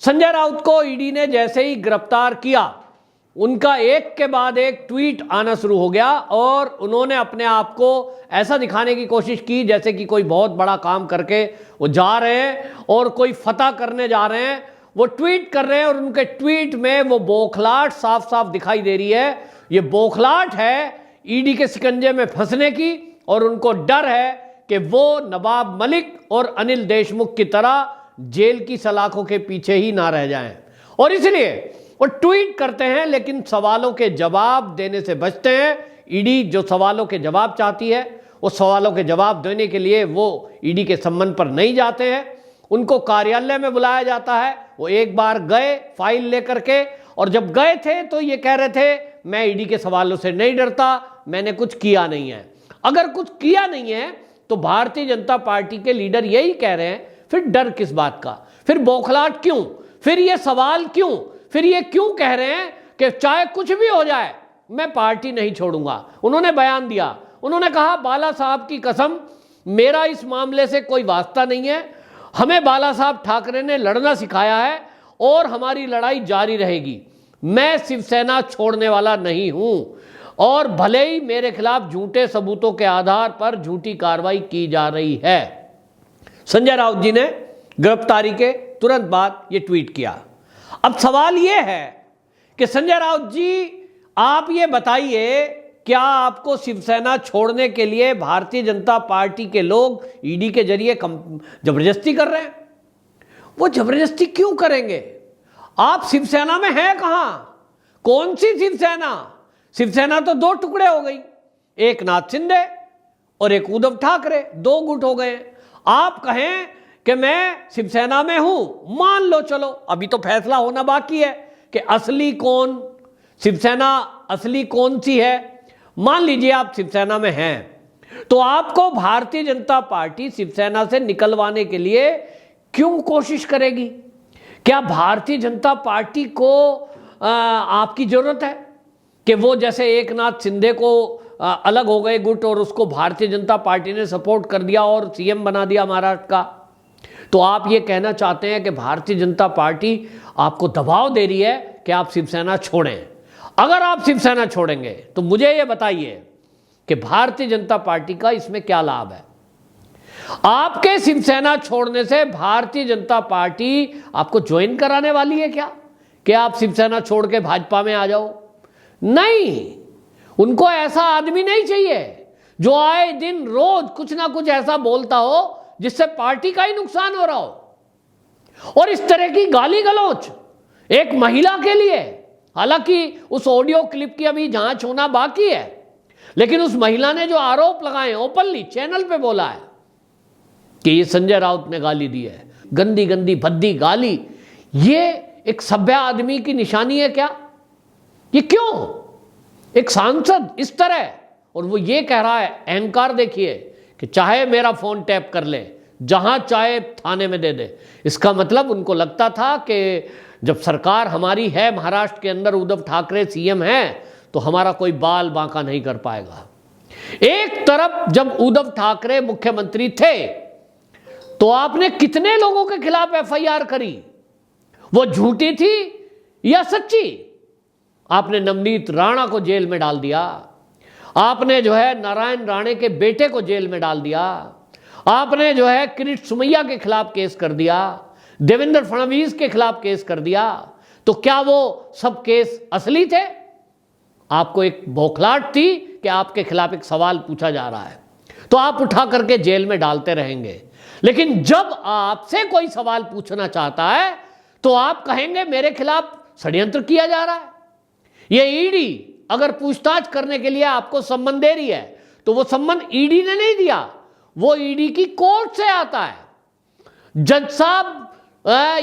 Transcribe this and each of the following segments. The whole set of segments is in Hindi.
संजय राउत को ईडी ने जैसे ही गिरफ्तार किया, उनका एक के बाद एक ट्वीट आना शुरू हो गया और उन्होंने अपने आप को ऐसा दिखाने की कोशिश की जैसे कि कोई बहुत बड़ा काम करके वो जा रहे हैं और कोई फतह करने जा रहे हैं। वो ट्वीट कर रहे हैं और उनके ट्वीट में वो बौखलाहट साफ साफ दिखाई दे रही है। ये बौखलाहट है ईडी के शिकंजे में फंसने की, और उनको डर है कि वो नवाब मलिक और अनिल देशमुख की तरह जेल की सलाखों के पीछे ही ना रह जाएं, और इसलिए वो ट्वीट करते हैं लेकिन सवालों के जवाब देने से बचते हैं। ईडी जो सवालों के जवाब चाहती है, उस सवालों के जवाब देने के लिए वो ईडी के सम्मन पर नहीं जाते हैं। उनको कार्यालय में बुलाया जाता है। वो एक बार गए फाइल लेकर के, और जब गए थे तो ये कह रहे थे मैं ईडी के सवालों से नहीं डरता, मैंने कुछ किया नहीं है। अगर कुछ किया नहीं है तो भारतीय जनता पार्टी के लीडर यही कह रहे हैं, फिर डर किस बात का, फिर बौखलाहट क्यों, फिर ये सवाल क्यों, फिर ये क्यों कह रहे हैं कि चाहे कुछ भी हो जाए मैं पार्टी नहीं छोड़ूंगा। उन्होंने बयान दिया, उन्होंने कहा बाला साहब की कसम, मेरा इस मामले से कोई वास्ता नहीं है। हमें बाला साहब ठाकरे ने लड़ना सिखाया है और हमारी लड़ाई जारी रहेगी। मैं शिवसेना छोड़ने वाला नहीं हूं, और भले ही मेरे खिलाफ झूठे सबूतों के आधार पर झूठी कार्रवाई की जा रही है। संजय राउत जी ने गिरफ्तारी के तुरंत बाद ये ट्वीट किया। अब सवाल ये है कि संजय राउत जी, आप ये बताइए, क्या आपको शिवसेना छोड़ने के लिए भारतीय जनता पार्टी के लोग ईडी के जरिए जबरदस्ती कर रहे हैं? वो जबरदस्ती क्यों करेंगे? आप शिवसेना में हैं कहां? कौन सी शिवसेना? शिवसेना तो दो टुकड़े हो गई, एक नाथ शिंदे और एक उद्धव ठाकरे, दो गुट हो गए। आप कहें कि मैं शिवसेना में हूं, मान लो, चलो अभी तो फैसला होना बाकी है कि असली कौन, शिवसेना असली कौन सी है। मान लीजिए आप शिवसेना में हैं, तो आपको भारतीय जनता पार्टी शिवसेना से निकलवाने के लिए क्यों कोशिश करेगी? क्या भारतीय जनता पार्टी को आपकी जरूरत है कि वो जैसे एक नाथ शिंदे को अलग हो गए गुट और उसको भारतीय जनता पार्टी ने सपोर्ट कर दिया और सीएम बना दिया महाराष्ट्र का? तो आप ये कहना चाहते हैं कि भारतीय जनता पार्टी आपको दबाव दे रही है कि आप शिवसेना छोड़ें। अगर आप शिवसेना छोड़ेंगे तो मुझे ये बताइए कि भारतीय जनता पार्टी का इसमें क्या लाभ है? आपके शिवसेना छोड़ने से भारतीय जनता पार्टी आपको ज्वाइन कराने वाली है क्या कि आप शिवसेना छोड़ के भाजपा में आ जाओ? नहीं, उनको ऐसा आदमी नहीं चाहिए जो आए दिन रोज कुछ ना कुछ ऐसा बोलता हो जिससे पार्टी का ही नुकसान हो रहा हो। और इस तरह की गाली गलौच एक महिला के लिए, हालांकि उस ऑडियो क्लिप की अभी जांच होना बाकी है, लेकिन उस महिला ने जो आरोप लगाए ओपनली चैनल पे बोला है कि ये संजय राउत ने गाली दी है, गंदी गंदी भद्दी गाली, ये एक सभ्य आदमी की निशानी है क्या? ये क्यों एक सांसद इस तरह, और वो ये कह रहा है, अहंकार देखिए कि चाहे मेरा फोन टैप कर ले, जहां चाहे थाने में दे दे। इसका मतलब उनको लगता था कि जब सरकार हमारी है, महाराष्ट्र के अंदर उद्धव ठाकरे सीएम है, तो हमारा कोई बाल बांका नहीं कर पाएगा। एक तरफ जब उद्धव ठाकरे मुख्यमंत्री थे तो आपने कितने लोगों के खिलाफ एफआईआर करी? वो झूठी थी या सच्ची? आपने नवनीत राणा को जेल में डाल दिया, आपने जो है नारायण राणे के बेटे को जेल में डाल दिया, आपने जो है किरीट सुमैया के खिलाफ केस कर दिया, देवेंद्र फडणवीस के खिलाफ केस कर दिया। तो क्या वो सब केस असली थे? आपको एक बौखलाहट थी कि आपके खिलाफ एक सवाल पूछा जा रहा है तो आप उठा करके जेल में डालते रहेंगे। लेकिन जब आपसे कोई सवाल पूछना चाहता है तो आप कहेंगे मेरे खिलाफ षड्यंत्र किया जा रहा है। ये ईडी अगर पूछताछ करने के लिए आपको सम्मन दे रही है तो वो सम्मन ईडी ने नहीं दिया, वो ईडी की कोर्ट से आता है। जज साहब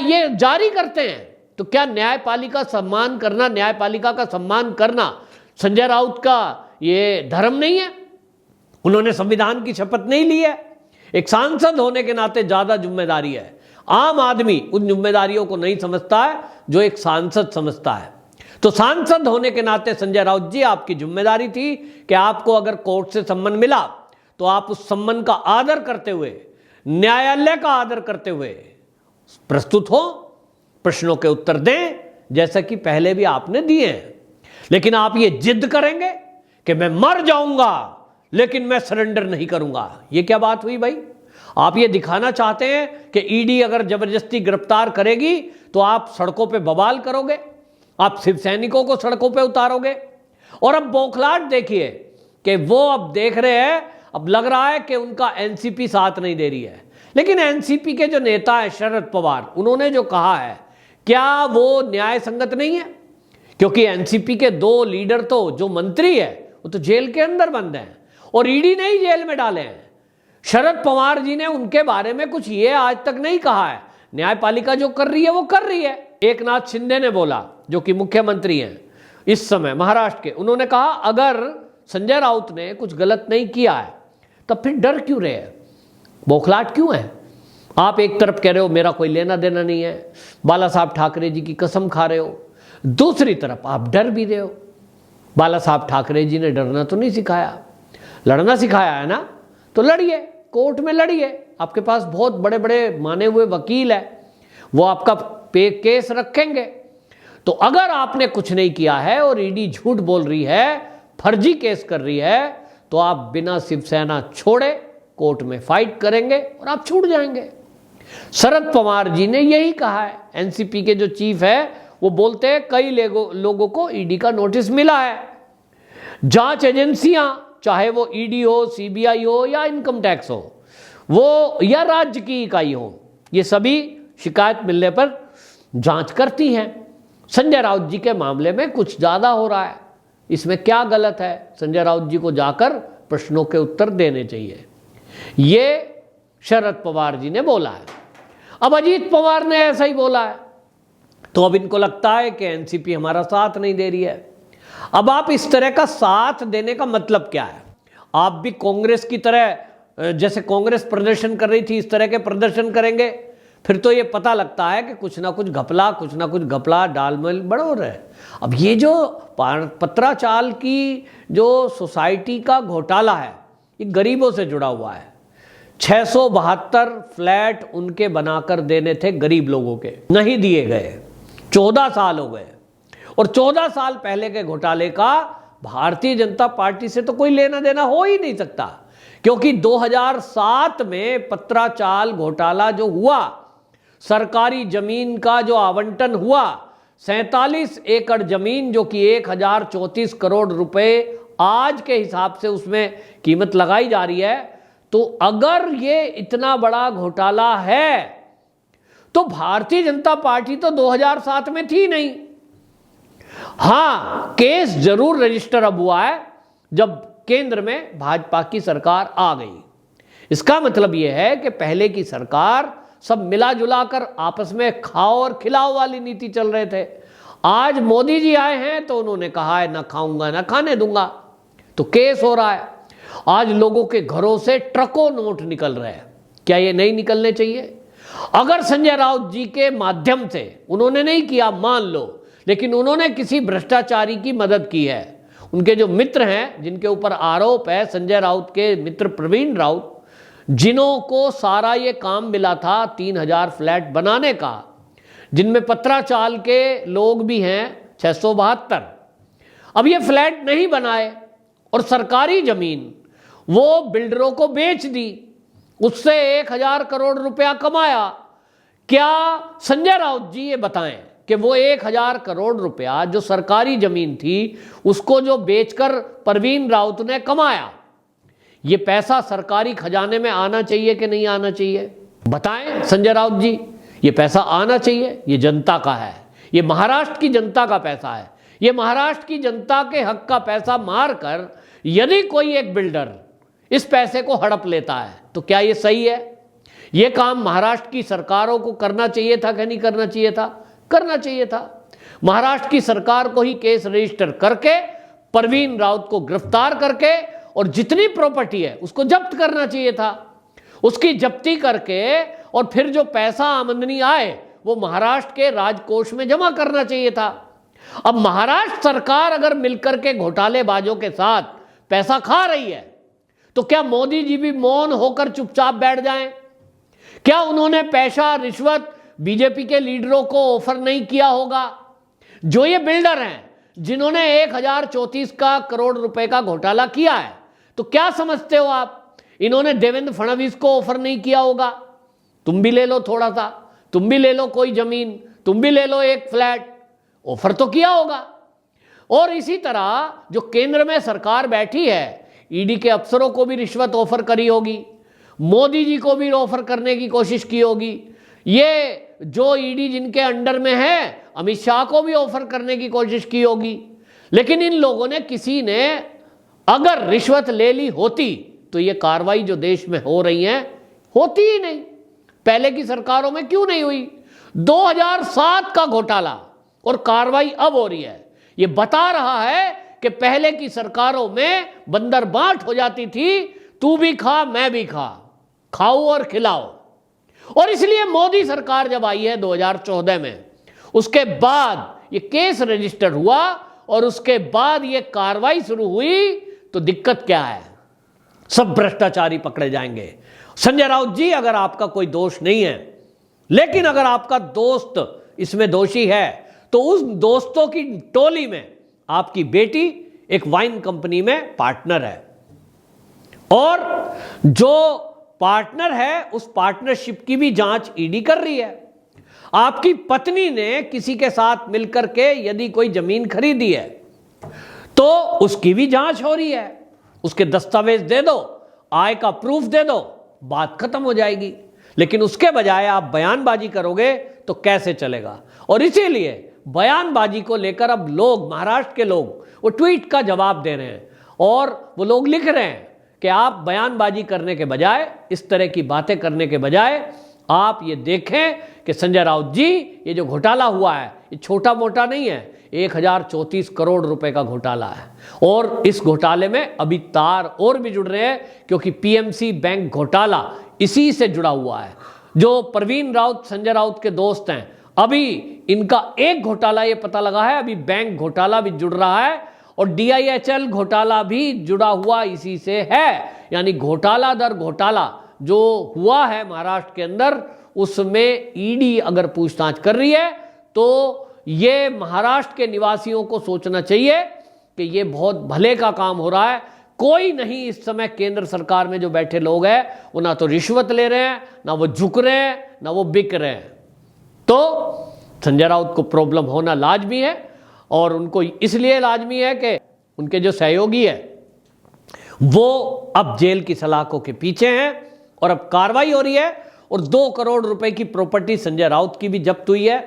ये जारी करते हैं। तो क्या न्यायपालिका सम्मान करना, न्यायपालिका का सम्मान करना संजय राउत का ये धर्म नहीं है? उन्होंने संविधान की शपथ नहीं ली है। एक सांसद होने के नाते ज्यादा जिम्मेदारी है। आम आदमी उन जिम्मेदारियों को नहीं समझता है जो एक सांसद समझता है। तो सांसद होने के नाते संजय राउत जी, आपकी जिम्मेदारी थी कि आपको अगर कोर्ट से सम्मन मिला तो आप उस सम्मन का आदर करते हुए, न्यायालय का आदर करते हुए प्रस्तुत हो, प्रश्नों के उत्तर दें, जैसा कि पहले भी आपने दिए हैं। लेकिन आप ये जिद करेंगे कि मैं मर जाऊंगा लेकिन मैं सरेंडर नहीं करूंगा, ये क्या बात हुई भाई? आप ये दिखाना चाहते हैं कि ईडी अगर जबरदस्ती गिरफ्तार करेगी तो आप सड़कों पे बवाल करोगे, आप शिव सैनिकों को सड़कों पे उतारोगे। और अब बौखलाहट देखिए कि वो अब देख रहे हैं, अब लग रहा है कि उनका एनसीपी साथ नहीं दे रही है। लेकिन एनसीपी के जो नेता है शरद पवार, उन्होंने जो कहा है क्या वो न्याय संगत नहीं है? क्योंकि एनसीपी के 2 लीडर तो, जो मंत्री है वो तो जेल के अंदर बंद हैं और ईडी ने ही जेल में डाले हैं। शरद पवार जी ने उनके बारे में कुछ ये आज तक नहीं कहा है। न्यायपालिका जो कर रही है वो कर रही है। एकनाथ शिंदे ने बोला, जो कि मुख्यमंत्री हैं इस समय महाराष्ट्र के, उन्होंने कहा अगर संजय राउत ने कुछ गलत नहीं किया है तब फिर डर क्यों रहे हैं, बौखलाहट क्यों है? आप एक तरफ कह रहे हो मेरा कोई लेना देना नहीं है, बाला साहब ठाकरे जी की कसम खा रहे हो, दूसरी तरफ आप डर भी रहे हो। बाला साहब ठाकरे जी ने डरना तो नहीं सिखाया, लड़ना सिखाया है ना, तो लड़िए, कोर्ट में लड़िए। आपके पास बहुत बड़े बड़े माने हुए वकील है, वो आपका केस रखेंगे। तो अगर आपने कुछ नहीं किया है और ईडी झूठ बोल रही है, फर्जी केस कर रही है, तो आप बिना शिवसेना छोड़े कोर्ट में फाइट करेंगे और आप छूट जाएंगे। शरद पवार जी ने यही कहा है। एनसीपी के जो चीफ है वो बोलते हैं कई लोगों को ईडी का नोटिस मिला है। जांच एजेंसियां, चाहे वो ईडी हो, सीबीआई हो या इनकम टैक्स हो, वो या राज्य की इकाई हो, ये सभी शिकायत मिलने पर जांच करती हैं। संजय राउत जी के मामले में कुछ ज्यादा हो रहा है, इसमें क्या गलत है? संजय राउत जी को जाकर प्रश्नों के उत्तर देने चाहिए, ये शरद पवार जी ने बोला है। अब अजीत पवार ने ऐसा ही बोला है, तो अब इनको लगता है कि एनसीपी हमारा साथ नहीं दे रही है। अब आप इस तरह का साथ देने का मतलब क्या है? आप भी कांग्रेस की तरह, जैसे कांग्रेस प्रदर्शन कर रही थी, इस तरह के प्रदर्शन करेंगे? फिर तो ये पता लगता है कि कुछ ना कुछ घपला डालमल बढ़ो रहे। अब ये जो पत्राचाल की जो सोसाइटी का घोटाला है, ये गरीबों से जुड़ा हुआ है। 672 फ्लैट उनके बनाकर देने थे गरीब लोगों के, नहीं दिए गए। 14 साल हो गए, और 14 साल पहले के घोटाले का भारतीय जनता पार्टी से तो कोई लेना देना हो ही नहीं सकता, क्योंकि 2007 में पत्राचाल घोटाला जो हुआ, सरकारी जमीन का जो आवंटन हुआ, 47 एकड़ जमीन, जो कि 1034 करोड़ रुपए आज के हिसाब से उसमें कीमत लगाई जा रही है। तो अगर ये इतना बड़ा घोटाला है तो भारतीय जनता पार्टी तो 2007 में थी नहीं। हां, केस जरूर रजिस्टर अब हुआ है जब केंद्र में भाजपा की सरकार आ गई। इसका मतलब यह है कि पहले की सरकार सब मिला जुला कर आपस में खाओ और खिलाओ वाली नीति चल रहे थे। आज मोदी जी आए हैं तो उन्होंने कहा है ना खाऊंगा ना खाने दूंगा, तो केस हो रहा है। आज लोगों के घरों से ट्रकों नोट निकल रहे हैं, क्या ये नहीं निकलने चाहिए? अगर संजय राउत जी के माध्यम से, उन्होंने नहीं किया मान लो, लेकिन उन्होंने किसी भ्रष्टाचारी की मदद की है, उनके जो मित्र हैं जिनके ऊपर आरोप है, संजय राउत के मित्र प्रवीण राउत, जिन्हों को सारा ये काम मिला था 3000 फ्लैट बनाने का, जिनमें पत्राचाल के लोग भी हैं 672। अब ये फ्लैट नहीं बनाए और सरकारी जमीन वो बिल्डरों को बेच दी, उससे 1000 करोड़ रुपया कमाया। क्या संजय राउत जी ये बताएं कि वो 1000 करोड़ रुपया जो सरकारी जमीन थी उसको जो बेचकर प्रवीण राउत ने कमाया, ये पैसा सरकारी खजाने में आना चाहिए कि नहीं आना चाहिए? बताएं संजय राउत जी, ये पैसा आना चाहिए, ये जनता का है, ये महाराष्ट्र की जनता का पैसा है। ये महाराष्ट्र की जनता के हक का पैसा मारकर यदि कोई एक बिल्डर इस पैसे को हड़प लेता है तो क्या ये सही है? ये काम महाराष्ट्र की सरकारों को करना चाहिए था कि नहीं करना चाहिए था? करना चाहिए था। महाराष्ट्र की सरकार को ही केस रजिस्टर करके प्रवीण राउत को गिरफ्तार करके और जितनी प्रॉपर्टी है उसको जब्त करना चाहिए था। उसकी जब्ती करके और फिर जो पैसा आमदनी आए वो महाराष्ट्र के राजकोष में जमा करना चाहिए था। अब महाराष्ट्र सरकार अगर मिलकर के घोटालेबाजों के साथ पैसा खा रही है तो क्या मोदी जी भी मौन होकर चुपचाप बैठ जाएं? क्या उन्होंने पैसा रिश्वत बीजेपी के लीडरों को ऑफर नहीं किया होगा? जो ये बिल्डर हैं जिन्होंने 1034 करोड़ रुपए का घोटाला किया है, तो क्या समझते हो आप, इन्होंने देवेंद्र फडणवीस को ऑफर नहीं किया होगा? तुम भी ले लो थोड़ा सा, तुम भी ले लो कोई जमीन, तुम भी ले लो एक फ्लैट, ऑफर तो किया होगा। और इसी तरह जो केंद्र में सरकार बैठी है, ईडी के अफसरों को भी रिश्वत ऑफर करी होगी, मोदी जी को भी ऑफर करने की कोशिश की होगी, ये जो ईडी जिनके अंडर में है अमित शाह को भी ऑफर करने की कोशिश की होगी। लेकिन इन लोगों ने किसी ने अगर रिश्वत ले ली होती तो ये कार्रवाई जो देश में हो रही है होती ही नहीं। पहले की सरकारों में क्यों नहीं हुई? 2007 का घोटाला और कार्रवाई अब हो रही है। ये बता रहा है कि पहले की सरकारों में बंदर बांट हो जाती थी, तू भी खा मैं भी खा, खाओ और खिलाओ। और इसलिए मोदी सरकार जब आई है 2014 में, उसके बाद ये केस रजिस्टर हुआ और उसके बाद ये कार्रवाई शुरू हुई, तो दिक्कत क्या है? सब भ्रष्टाचारी पकड़े जाएंगे। संजय राउत जी, अगर आपका कोई दोष नहीं है, लेकिन अगर आपका दोस्त इसमें दोषी है, तो उस दोस्तों की टोली में आपकी बेटी एक वाइन कंपनी में पार्टनर है, और जो पार्टनर है उस पार्टनरशिप की भी जांच ईडी कर रही है। आपकी पत्नी ने किसी के साथ मिलकर के यदि कोई जमीन खरीदी है तो उसकी भी जांच हो रही है। उसके दस्तावेज दे दो, आय का प्रूफ दे दो, बात खत्म हो जाएगी। लेकिन उसके बजाय आप बयानबाजी करोगे तो कैसे चलेगा? और इसीलिए बयानबाजी को लेकर अब लोग, महाराष्ट्र के लोग, वो ट्वीट का जवाब दे रहे हैं और वो लोग लिख रहे हैं कि आप बयानबाजी करने के बजाय, इस तरह की बातें करने के बजाय आप ये देखें कि संजय राउत जी, ये जो घोटाला हुआ है ये छोटा मोटा नहीं है, 1034 करोड़ रुपए का घोटाला है। और इस घोटाले में अभी तार और भी जुड़ रहे हैं, क्योंकि पीएमसी बैंक घोटाला इसी से जुड़ा हुआ है। जो प्रवीण राउत संजय राउत के दोस्त हैं, अभी इनका एक घोटाला ये पता लगा है, अभी बैंक घोटाला भी जुड़ रहा है और DIHL घोटाला भी जुड़ा हुआ इसी से है। यानी घोटाला दर घोटाला जो हुआ है महाराष्ट्र के अंदर, उसमें ईडी अगर पूछताछ कर रही है तो ये महाराष्ट्र के निवासियों को सोचना चाहिए कि ये बहुत भले का काम हो रहा है। कोई नहीं इस समय केंद्र सरकार में जो बैठे लोग हैं, वो ना तो रिश्वत ले रहे हैं, ना वो झुक रहे हैं, ना वो बिक रहे हैं। तो संजय राउत को प्रॉब्लम होना लाजमी है, और उनको इसलिए लाजमी है कि उनके जो सहयोगी है वो अब जेल की सलाखों के पीछे हैं और अब कार्रवाई हो रही है। और 2 करोड़ रुपए की प्रॉपर्टी संजय राउत की भी जब्त हुई है।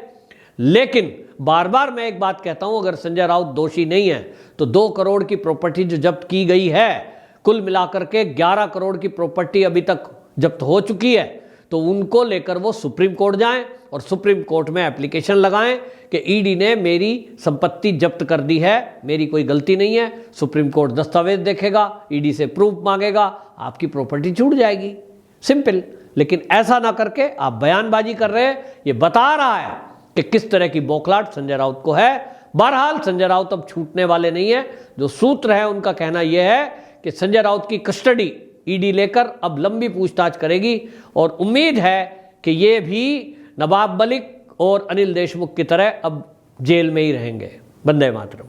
लेकिन बार बार मैं एक बात कहता हूं, अगर संजय राउत दोषी नहीं है तो 2 करोड़ की प्रॉपर्टी जो जब्त की गई है, कुल मिलाकर के 11 करोड़ की प्रॉपर्टी अभी तक जब्त हो चुकी है, तो उनको लेकर वो सुप्रीम कोर्ट जाएं और सुप्रीम कोर्ट में एप्लीकेशन लगाएं कि ईडी ने मेरी संपत्ति जब्त कर दी है, मेरी कोई गलती नहीं है। सुप्रीम कोर्ट दस्तावेज देखेगा, ईडी से प्रूफ मांगेगा, आपकी प्रॉपर्टी छूट जाएगी, सिंपल। लेकिन ऐसा ना करके आप बयानबाजी कर रहे हैं, ये बता रहा है कि किस तरह की बौखलाहट संजय राउत को है। बहरहाल संजय राउत अब छूटने वाले नहीं है। जो सूत्र है उनका कहना यह है कि संजय राउत की कस्टडी ईडी लेकर अब लंबी पूछताछ करेगी, और उम्मीद है कि ये भी नवाब मलिक और अनिल देशमुख की तरह अब जेल में ही रहेंगे। वंदे मातरम।